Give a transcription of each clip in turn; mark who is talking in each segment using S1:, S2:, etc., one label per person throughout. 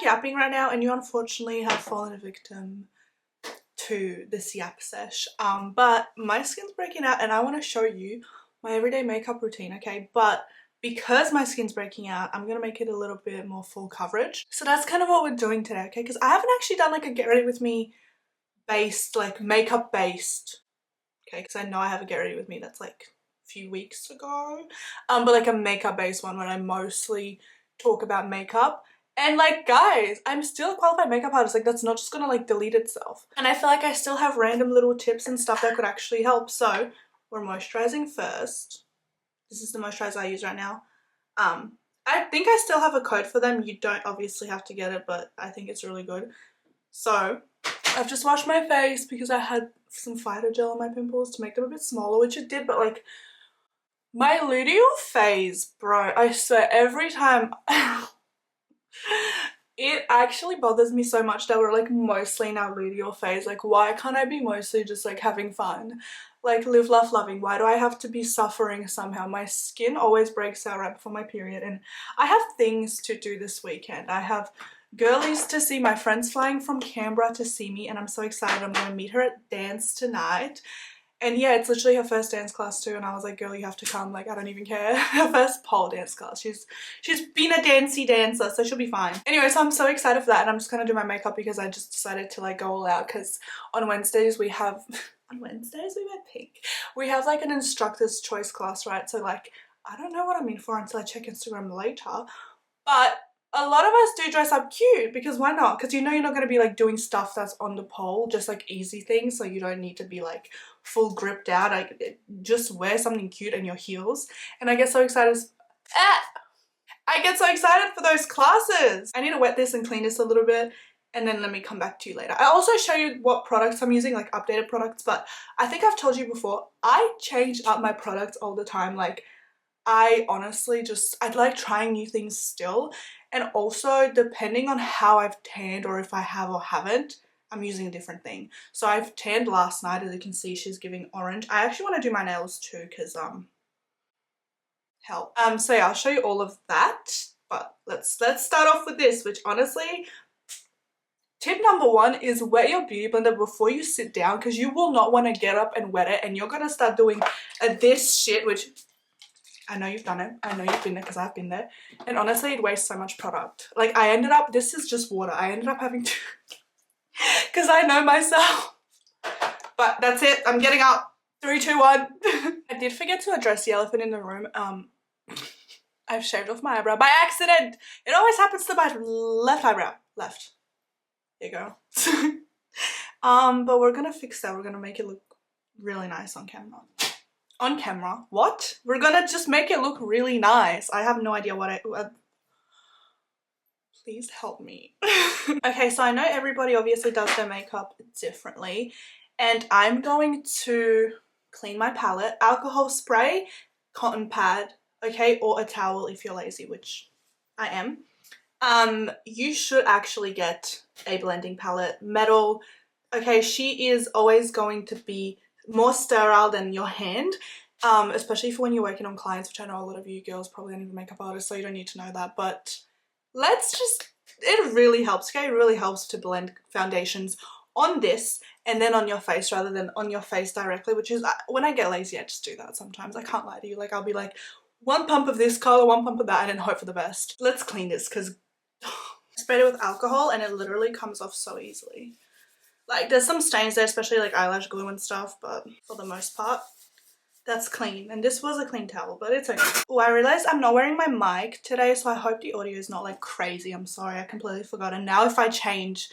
S1: yapping right now, and you unfortunately have fallen a victim to this yap sesh. But my skin's breaking out and I want to show you my everyday makeup routine, okay? But because my skin's breaking out, I'm gonna make it a little bit more full coverage. So that's kind of what we're doing today, okay? Because I haven't actually done like a get ready with me based, like makeup based, okay? Because I know I have a get ready with me that's like a few weeks ago, but like a makeup based one when I mostly talk about makeup. And like, guys, I'm still a qualified makeup artist. Like, that's not just gonna like delete itself. And I feel like I still have random little tips and stuff that could actually help. So we're moisturizing first. This is the moisturizer I use right now. I think I still have a code for them. You don't obviously have to get it, but I think it's really good. So I've just washed my face because I had some fighter gel on my pimples to make them a bit smaller, which it did, but like my luteal phase, bro, I swear every time it actually bothers me so much that we're like mostly in our luteal phase. Like, why can't I be mostly just like having fun? Like, live, laugh, loving. Why do I have to be suffering somehow? My skin always breaks out right before my period, and I have things to do this weekend. I have girlies to see, my friends flying from Canberra to see me, and I'm so excited. I'm going to meet her at dance tonight. And yeah, it's literally her first dance class too, and I was like, girl, you have to come. Like, I don't even care. Her first pole dance class. She's been a dancey dancer, so she'll be fine. Anyway, so I'm so excited for that, and I'm just gonna do my makeup because I just decided to like go all out, because on Wednesdays we have on Wednesdays we wear pink. We have like an instructor's choice class, right? So like, I don't know what I'm in for until I check Instagram later, but a lot of us do dress up cute, because why not? Because you know you're not going to be like doing stuff that's on the pole, just like easy things, so you don't need to be like full gripped out. Like, just wear something cute and your heels. And I get so excited. I get so excited for those classes. I need to wet this and clean this a little bit, and then let me come back to you later. I'll also show you what products I'm using, like updated products, but I think I've told you before, I change up my products all the time. Like, I honestly I like trying new things still. And also, depending on how I've tanned, or if I have or haven't, I'm using a different thing. So I've tanned last night, as you can see, she's giving orange. I actually want to do my nails too, because help. So yeah, I'll show you all of that. But let's start off with this, which honestly, tip number one is wet your beauty blender before you sit down, because you will not want to get up and wet it, and you're gonna start doing this shit, which I know you've done it. I know you've been there, because I've been there. And honestly, it wastes so much product. Like, I ended up, this is just water. I ended up having to, because I know myself. But that's it. I'm getting up. 3, 2, 1. I did forget to address the elephant in the room. I've shaved off my eyebrow by accident. It always happens to my left eyebrow. Left. There you go. But we're going to fix that. We're going to make it look really nice on camera. On camera? What? We're gonna just make it look really nice. I have no idea what please help me. Okay, so I know everybody obviously does their makeup differently, and I'm going to clean my palette. Alcohol spray, cotton pad, okay, or a towel if you're lazy, which I am. You should actually get a blending palette. Metal, okay, she is always going to be more sterile than your hand, especially for when you're working on clients, which I know a lot of you girls probably aren't even makeup artists, so you don't need to know that. But it really helps, okay? It really helps to blend foundations on this and then on your face, rather than on your face directly, which is, when I get lazy, I just do that sometimes. I can't lie to you. Like, I'll be like, one pump of this color, one pump of that, and then hope for the best. Let's clean this, because I sprayed it with alcohol and it literally comes off so easily. Like, there's some stains there, especially like eyelash glue and stuff, but for the most part, that's clean. And this was a clean towel, but it's okay. Oh, I realized I'm not wearing my mic today, so I hope the audio is not like crazy. I'm sorry, I completely forgot. And now if I change,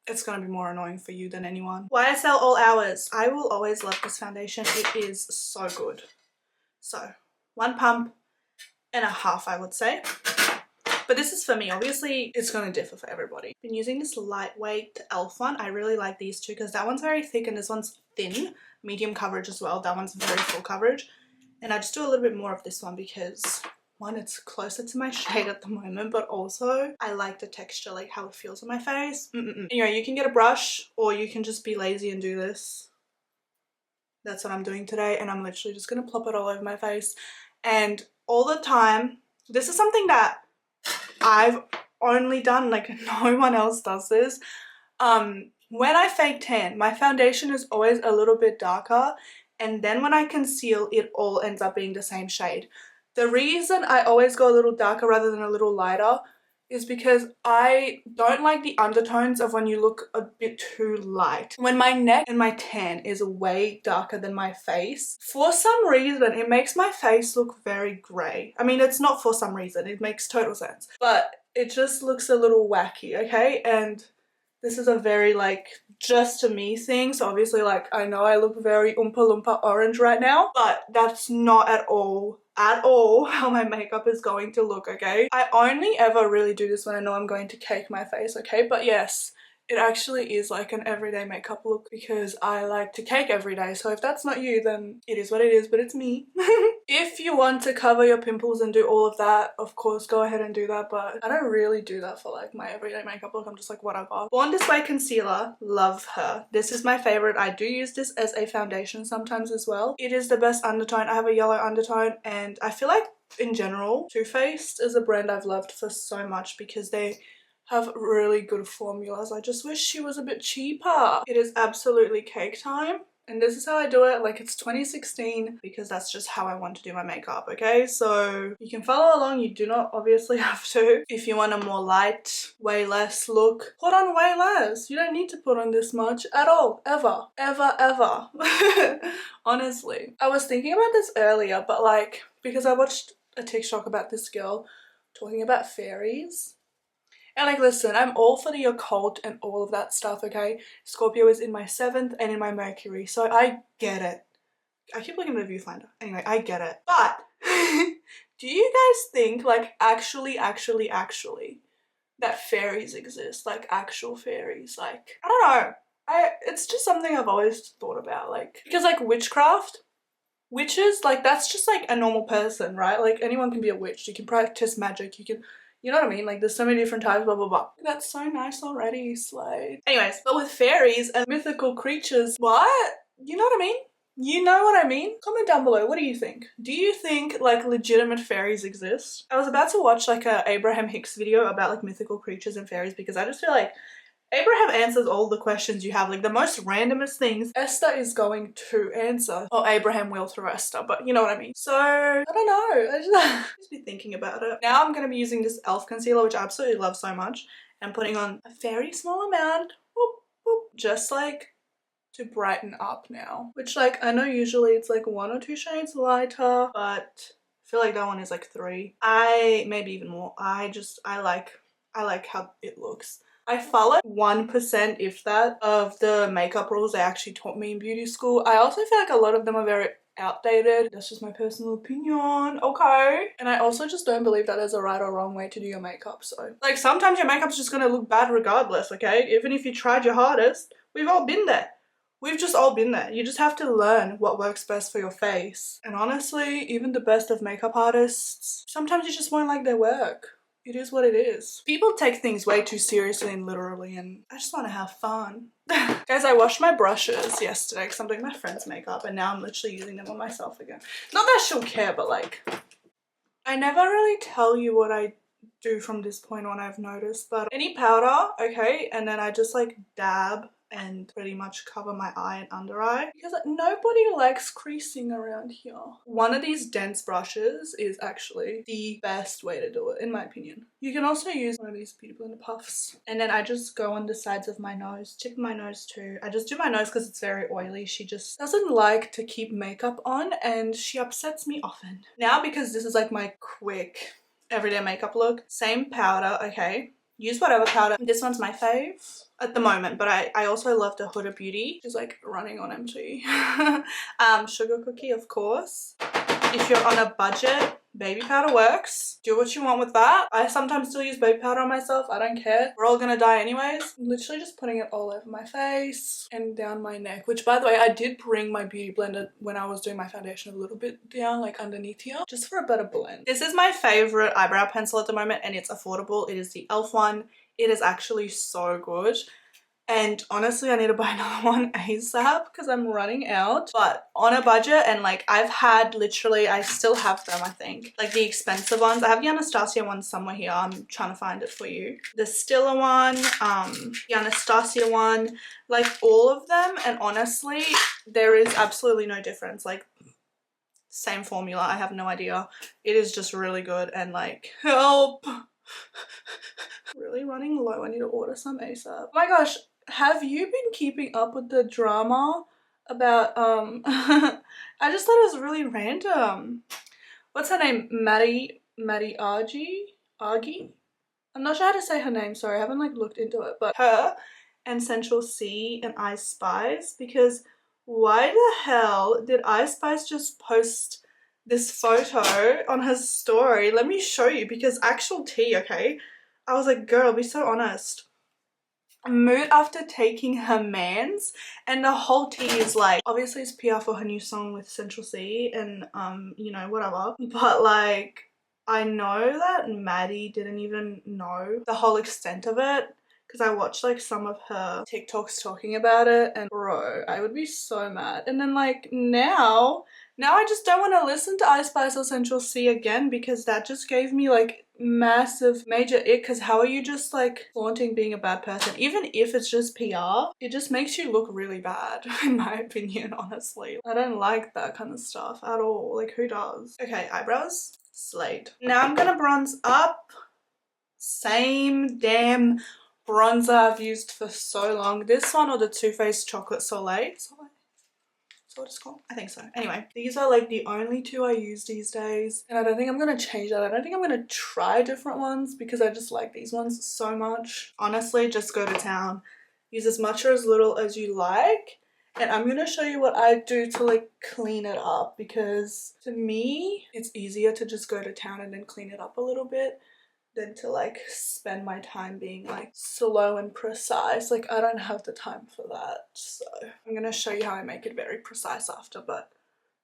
S1: it's gonna be more annoying for you than anyone. YSL All Hours. I will always love this foundation. It is so good. So, 1 pump and a half, I would say. But this is for me. Obviously, it's going to differ for everybody. Been using this lightweight e.l.f. one. I really like these two, because that one's very thick and this one's thin. Medium coverage as well. That one's very full coverage. And I just do a little bit more of this one because, one, it's closer to my shade at the moment, but also I like the texture, like how it feels on my face. Anyway, you can get a brush or you can just be lazy and do this. That's what I'm doing today, and I'm literally just going to plop it all over my face. And all the time, this is something that I've only done, like no one else does this. When I fake tan, my foundation is always a little bit darker, and then when I conceal, it all ends up being the same shade. The reason I always go a little darker rather than a little lighter is because I don't like the undertones of when you look a bit too light. When my neck and my tan is way darker than my face, for some reason it makes my face look very grey. I mean, it's not for some reason, it makes total sense, but it just looks a little wacky, okay? And this is a very like just to me thing, so obviously like I know I look very Oompa Loompa orange right now, but that's not at all how my makeup is going to look, okay? I only ever really do this when I know I'm going to cake my face, okay? But yes, it actually is like an everyday makeup look because I like to cake every day. So if that's not you, then it is what it is, but it's me. If you want to cover your pimples and do all of that, of course, go ahead and do that. But I don't really do that for like my everyday makeup look. I'm just like, whatever. Born This Way concealer, love her. This is my favorite. I do use this as a foundation sometimes as well. It is the best undertone. I have a yellow undertone, and I feel like in general, Too Faced is a brand I've loved for so much because they have really good formulas. I just wish she was a bit cheaper. It is absolutely cake time, and this is how I do it. Like, it's 2016 because that's just how I want to do my makeup, okay? So you can follow along. You do not obviously have to. If you want a more light, way less look, put on way less. You don't need to put on this much at all, ever, ever, ever. Honestly. I was thinking about this earlier, but like, because I watched a TikTok about this girl talking about fairies. And like, listen, I'm all for the occult and all of that stuff, okay? Scorpio is in my 7th and in my Mercury, so I get it. I keep looking at the viewfinder. Anyway, I get it. But do you guys think, like, actually, that fairies exist? Like, actual fairies? Like, I don't know. It's just something I've always thought about, like, because like witchcraft, witches, like, that's just like a normal person, right? Like, anyone can be a witch. You can practice magic. You can, you know what I mean? Like, there's so many different types, blah, blah, blah. That's so nice already, Slade. Anyways, but with fairies and mythical creatures, what? You know what I mean? You know what I mean? Comment down below, what do you think? Do you think, like, legitimate fairies exist? I was about to watch, like, a Abraham Hicks video about, like, mythical creatures and fairies because I just feel like Abraham answers all the questions you have, like the most randomest things Esther is going to answer, or Abraham will through Esther, but you know what I mean. So I don't know, I just be thinking about it. Now I'm going to be using this e.l.f. concealer, which I absolutely love so much, and putting on a very small amount, whoop, whoop, just like to brighten up now, which like I know usually it's like 1 or 2 shades lighter, but I feel like that one is like 3, maybe even more. I like how it looks. I follow 1%, if that, of the makeup rules they actually taught me in beauty school. I also feel like a lot of them are very outdated. That's just my personal opinion, okay? And I also just don't believe that there's a right or wrong way to do your makeup. So like, sometimes your makeup's just gonna look bad regardless, okay? Even if you tried your hardest. We've all been there. We've just all been there. You just have to learn what works best for your face. And honestly, even the best of makeup artists, sometimes you just won't like their work. It is what it is. People take things way too seriously and literally, and I just want to have fun. Guys, I washed my brushes yesterday because I'm doing my friend's makeup, and now I'm literally using them on myself again. Not that she'll care, but like, I never really tell you what I do from this point on, I've noticed, but any powder, okay, and then I just like dab and pretty much cover my eye and under eye because like, nobody likes creasing around here. One of these dense brushes is actually the best way to do it, in my opinion. You can also use one of these Beauty Blender puffs, and then I just go on the sides of my nose, tip of my nose too. I just do my nose because it's very oily. She just doesn't like to keep makeup on, and she upsets me often. Now, because this is like my quick everyday makeup look, same powder, okay? Use whatever powder. This one's my fave at the moment, but I also love the Huda Beauty. She's like running on empty. Sugar Cookie, of course. If you're on a budget, baby powder works. Do what you want with that. I sometimes still use baby powder on myself. I don't care. We're all gonna die anyways. I'm literally just putting it all over my face and down my neck, which by the way, I did bring my Beauty Blender when I was doing my foundation a little bit down, like underneath here, just for a better blend. This is my favorite eyebrow pencil at the moment, and it's affordable. It is the e.l.f. one. It is actually so good. and honestly I need to buy another one ASAP because I'm running out, but on a budget. And like I've had literally, I still have them, I think, like the expensive ones. I have the Anastasia one somewhere here. I'm trying to find it for you. The Stila one, the Anastasia one, like all of them. And honestly there is absolutely no difference. Like same formula. I have no idea. It is just really good. And like, help. Really running low. I need to order some ASAP. Oh my gosh, have you been keeping up with the drama about I just thought it was really random. What's her name? Maddie Argy? I'm not sure how to say her name, sorry, I haven't like looked into it, but her and Central C and Ice Spice, because why the hell did Ice Spice just post this photo on her story? Let me show you, because actual tea, okay? I was like, girl, be so honest. Mood after taking her mans, and the whole tea is like, obviously it's PR for her new song with Central C and you know, whatever, but like I know that Maddie didn't even know the whole extent of it because I watched like some of her TikToks talking about it, and bro, I would be so mad. And then like now I just don't want to listen to Ice Spice or Central C again, because that just gave me like massive major ick. Because how are you just like flaunting being a bad person? Even if it's just PR, it just makes you look really bad in my opinion, honestly. I don't like that kind of stuff at all. Like who does? Okay, eyebrows slayed. Now I'm gonna bronze up. Same damn bronzer I've used for so long. This one or the Too Faced Chocolate Soleil. Is that what it's called? I think so. Anyway, these are like the only two I use these days, and I don't think I'm gonna change that. I don't think I'm gonna try different ones because I just like these ones so much. Honestly, just go to town. Use as much or as little as you like, and I'm gonna show you what I do to like clean it up, because to me it's easier to just go to town and then clean it up a little bit than to like spend my time being like slow and precise. Like I don't have the time for that, so I'm gonna show you how I make it very precise after. But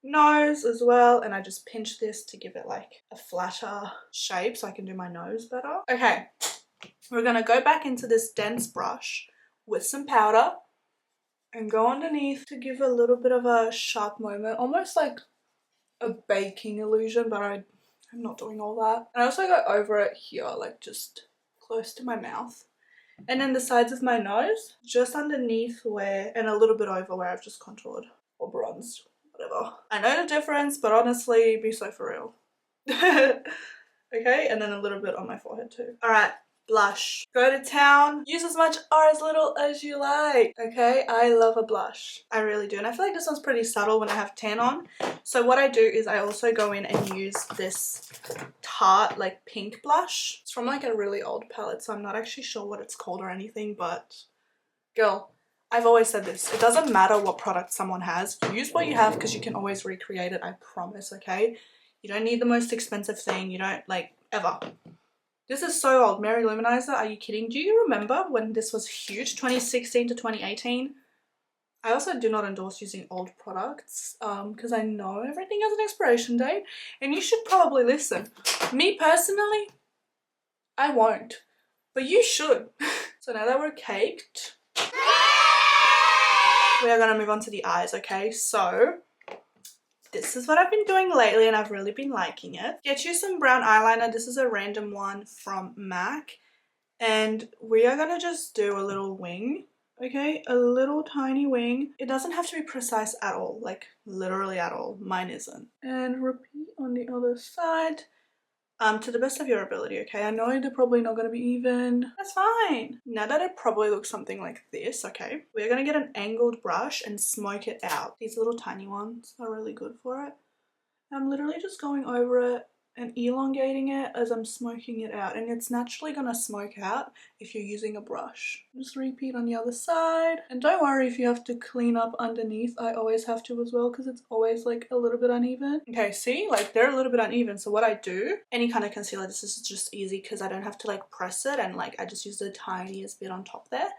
S1: nose as well, and I just pinch this to give it like a flatter shape so I can do my nose better. Okay, we're gonna go back into this dense brush with some powder and go underneath to give a little bit of a sharp moment, almost like a baking illusion, but I'm not doing all that. And I also go over it here, like just close to my mouth. And then the sides of my nose, just underneath where, and a little bit over where I've just contoured or bronzed, whatever. I know the difference, but honestly, be so for real. Okay, and then a little bit on my forehead too. All right, blush. Go to town. Use as much or as little as you like. Okay, I love a blush. I really do. And I feel like this one's pretty subtle when I have tan on. So what I do is I also go in and use this Tarte like pink blush. It's from like a really old palette, so I'm not actually sure what it's called or anything, but girl, I've always said this. It doesn't matter what product someone has. Use what you have because you can always recreate it, I promise, okay? You don't need the most expensive thing. You don't, like, ever. This is so old. Mary Luminizer, are you kidding? Do you remember when this was huge? 2016 to 2018? I also do not endorse using old products because I know everything has an expiration date, and you should probably listen. Me personally, I won't, but you should. So now that we're caked, we are going to move on to the eyes, okay? So this is what I've been doing lately and I've really been liking it. Get you some brown eyeliner. This is a random one from MAC, and we are going to just do a little wing. Okay, a little tiny wing. It doesn't have to be precise at all, like literally at all. Mine isn't. And repeat on the other side to the best of your ability, okay? I know they're probably not going to be even. That's fine. Now that it probably looks something like this, okay, we're going to get an angled brush and smoke it out. These little tiny ones are really good for it. I'm literally just going over it and elongating it as I'm smoking it out, and it's naturally gonna smoke out if you're using a brush. Just repeat on the other side, and don't worry if you have to clean up underneath. I always have to as well because it's always like a little bit uneven. Okay, see, like they're a little bit uneven, so what I do, any kind of concealer, this is just easy because I don't have to like press it, and like I just use the tiniest bit on top there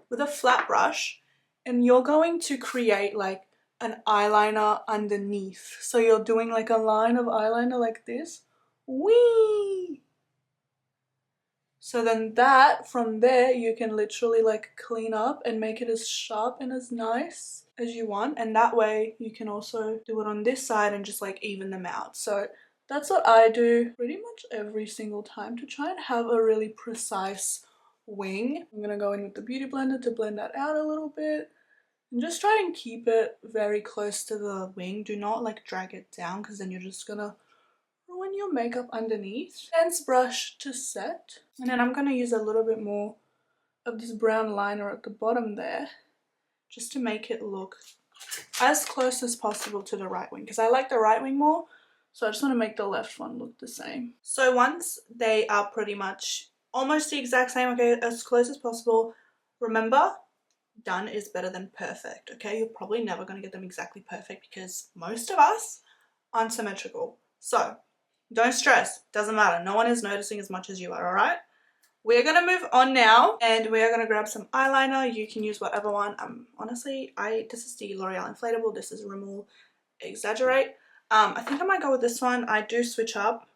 S1: with a flat brush, and you're going to create like an eyeliner underneath. So you're doing like a line of eyeliner like this. Whee! So then that, from there, you can literally like clean up and make it as sharp and as nice as you want. And that way you can also do it on this side and just like even them out. So that's what I do pretty much every single time to try and have a really precise wing. I'm gonna go in with the beauty blender to blend that out a little bit. And just try and keep it very close to the wing. Do not like drag it down because then you're just gonna ruin your makeup underneath. Dense brush to set. And then I'm gonna use a little bit more of this brown liner at the bottom there just to make it look as close as possible to the right wing because I like the right wing more, so I just want to make the left one look the same. So once they are pretty much almost the exact same, okay, as close as possible, remember, done is better than perfect, okay? You're probably never going to get them exactly perfect because most of us aren't symmetrical. So don't stress, doesn't matter. No one is noticing as much as you are, alright? We're going to move on now and we are going to grab some eyeliner. You can use whatever one. Honestly, this is the L'Oreal Inflatable. This is Rimmel Exaggerate. I think I might go with this one. I do switch up.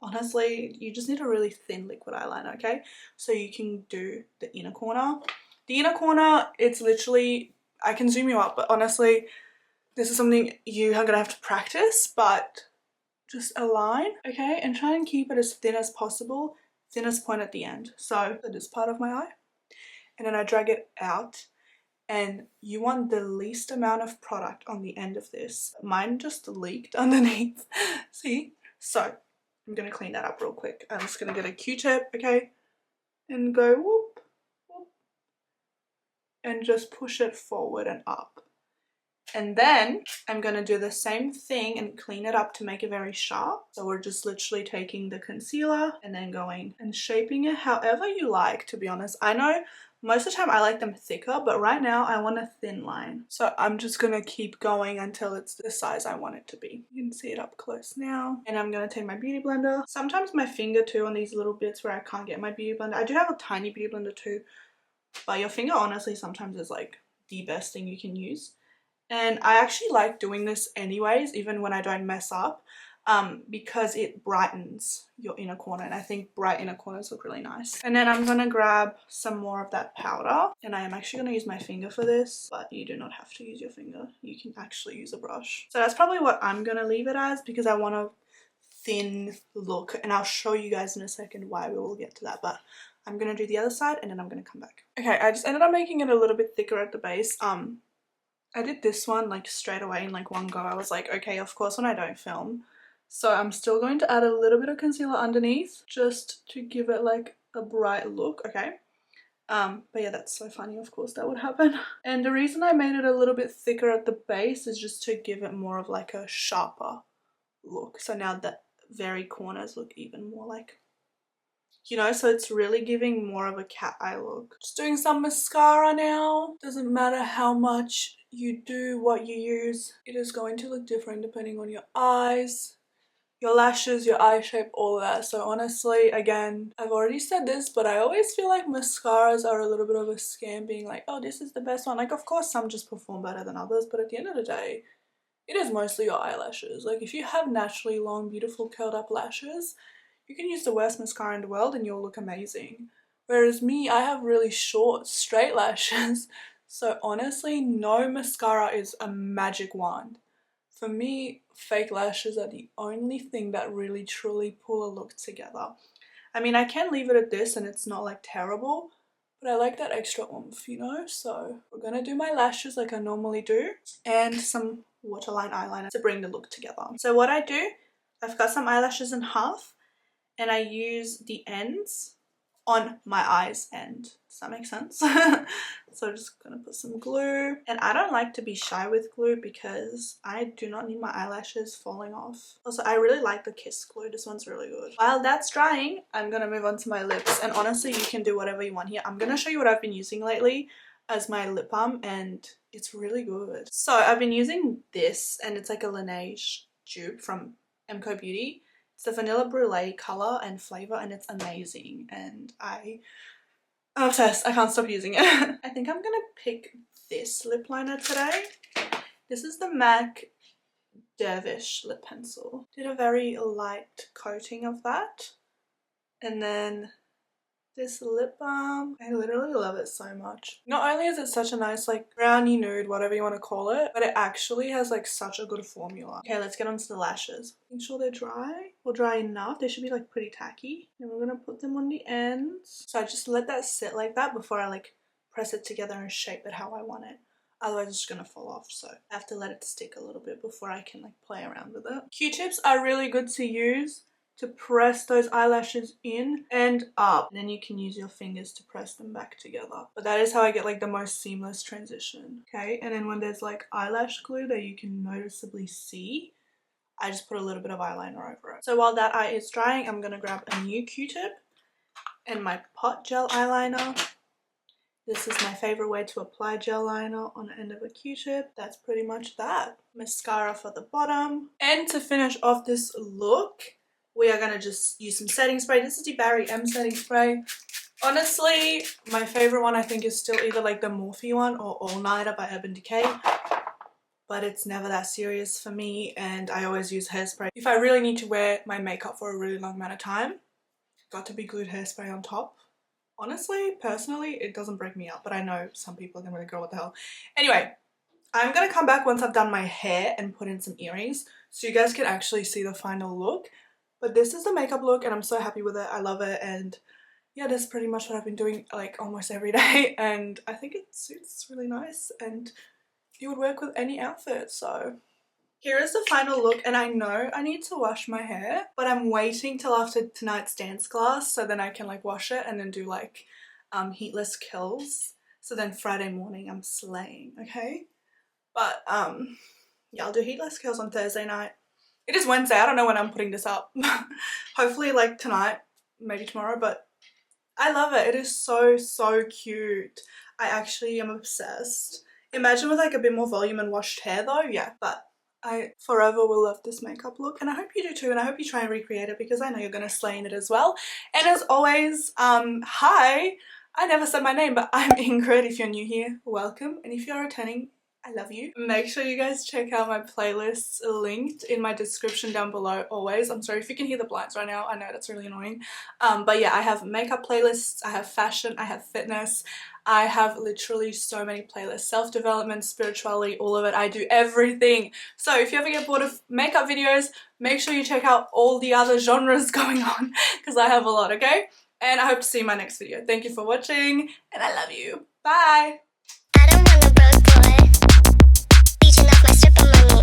S1: Honestly, you just need a really thin liquid eyeliner, okay? So you can do the inner corner. The inner corner, it's literally, I can zoom you up, but honestly, this is something you are going to have to practice, but just a line, okay? And try and keep it as thin as possible. Thinnest point at the end. So this part of my eye, and then I drag it out, and you want the least amount of product on the end of this. Mine just leaked underneath. See? So I'm gonna clean that up real quick. I'm just gonna get a Q-tip, okay, and go whoop, whoop, and just push it forward and up. And then I'm going to do the same thing and clean it up to make it very sharp. So we're just literally taking the concealer and then going and shaping it however you like, to be honest. I know most of the time I like them thicker, but right now I want a thin line. So I'm just going to keep going until it's the size I want it to be. You can see it up close now. And I'm going to take my beauty blender. Sometimes my finger too on these little bits where I can't get my beauty blender. I do have a tiny beauty blender too, but your finger honestly sometimes is like the best thing you can use. And I actually like doing this anyways, even when I don't mess up, because it brightens your inner corner, and I think bright inner corners look really nice. And then I'm going to grab some more of that powder, and I am actually going to use my finger for this, but you do not have to use your finger. You can actually use a brush. So that's probably what I'm going to leave it as because I want a thin look, and I'll show you guys in a second why we will get to that, but I'm going to do the other side and then I'm going to come back. Okay, I just ended up making it a little bit thicker at the base. I did this one like straight away in like one go. I was like, okay, of course when I don't film. So I'm still going to add a little bit of concealer underneath just to give it like a bright look, okay? But yeah, that's so funny, of course that would happen. And the reason I made it a little bit thicker at the base is just to give it more of like a sharper look. So now the very corners look even more like, you know, so it's really giving more of a cat eye look. Just doing some mascara now. Doesn't matter how much you do, what you use, it is going to look different depending on your eyes, your lashes, your eye shape, all of that. So honestly, again, I've already said this, but I always feel like mascaras are a little bit of a scam, being like, oh, this is the best one. Like, of course some just perform better than others, but at the end of the day, it is mostly your eyelashes. Like, if you have naturally long, beautiful, curled up lashes, you can use the worst mascara in the world and you'll look amazing. Whereas me, I have really short, straight lashes. So honestly, no mascara is a magic wand. For me, fake lashes are the only thing that really truly pull a look together. I mean, I can leave it at this and it's not like terrible, but I like that extra oomph, you know? So we're gonna do my lashes like I normally do and some waterline eyeliner to bring the look together. So what I do, I've cut some eyelashes in half and I use the ends on my eyes end. Does that make sense? So I'm just gonna put some glue, and I don't like to be shy with glue because I do not need my eyelashes falling off. Also, I really like the Kiss glue. This one's really good. While that's drying, I'm gonna move on to my lips, and honestly you can do whatever you want here. I'm gonna show you what I've been using lately as my lip balm, and it's really good. So I've been using this, and it's like a Laneige dupe from MCO Beauty. It's the Vanilla Brulee color and flavor, and it's amazing, and I'm obsessed. I can't stop using it. I think I'm gonna pick this lip liner today. This is the MAC Dervish lip pencil. Did a very light coating of that, and then this lip balm. I literally love it so much. Not only is it such a nice like brownie nude, whatever you want to call it, but it actually has like such a good formula. Okay, let's get onto the lashes. Make sure they're dry or dry enough. They should be like pretty tacky. And we're gonna put them on the ends. So I just let that sit like that before I like press it together and shape it how I want it. Otherwise it's just gonna fall off, so I have to let it stick a little bit before I can like play around with it. Q-tips are really good to use to press those eyelashes in and up, and then you can use your fingers to press them back together. But that is how I get like the most seamless transition. Okay, and then when there's like eyelash glue that you can noticeably see, I just put a little bit of eyeliner over it. So while that eye is drying, I'm gonna grab a new Q-tip and my pot gel eyeliner. This is my favorite way to apply gel liner on the end of a Q-tip. That's pretty much that. Mascara for the bottom. And to finish off this look, we are going to just use some setting spray. This is the Barry M setting spray. Honestly, my favorite one I think is still either like the Morphe one or All Nighter by Urban Decay. But it's never that serious for me, and I always use hairspray. If I really need to wear my makeup for a really long amount of time, got to be glued hairspray on top. Honestly, personally, it doesn't break me out, but I know some people are going to go, what the hell. Anyway, I'm going to come back once I've done my hair and put in some earrings so you guys can actually see the final look. But this is the makeup look and I'm so happy with it. I love it, and yeah, that's pretty much what I've been doing like almost every day, and I think it suits really nice and it would work with any outfit. So here is the final look, and I know I need to wash my hair, but I'm waiting till after tonight's dance class so then I can like wash it and then do like heatless curls. So then Friday morning I'm slaying, okay? But yeah, I'll do heatless curls on Thursday night. It is Wednesday, I don't know when I'm putting this up. Hopefully like tonight, maybe tomorrow, but I love it. It is so, so cute. I actually am obsessed. Imagine with like a bit more volume and washed hair though, yeah. But I forever will love this makeup look, and I hope you do too, and I hope you try and recreate it because I know you're going to slay in it as well. And as always, hi, I never said my name, but I'm Ingrid. If you're new here, welcome, and if you're returning, I love you. Make sure you guys check out my playlists linked in my description down below always. I'm sorry if you can hear the blinds right now. I know that's really annoying. But yeah, I have makeup playlists, I have fashion, I have fitness. I have literally so many playlists. Self-development, spirituality, all of it. I do everything. So if you ever get bored of makeup videos, make sure you check out all the other genres going on because I have a lot, okay? And I hope to see you in my next video. Thank you for watching and I love you. Bye!
S2: I don't want a broke boy, beating off my strip of money.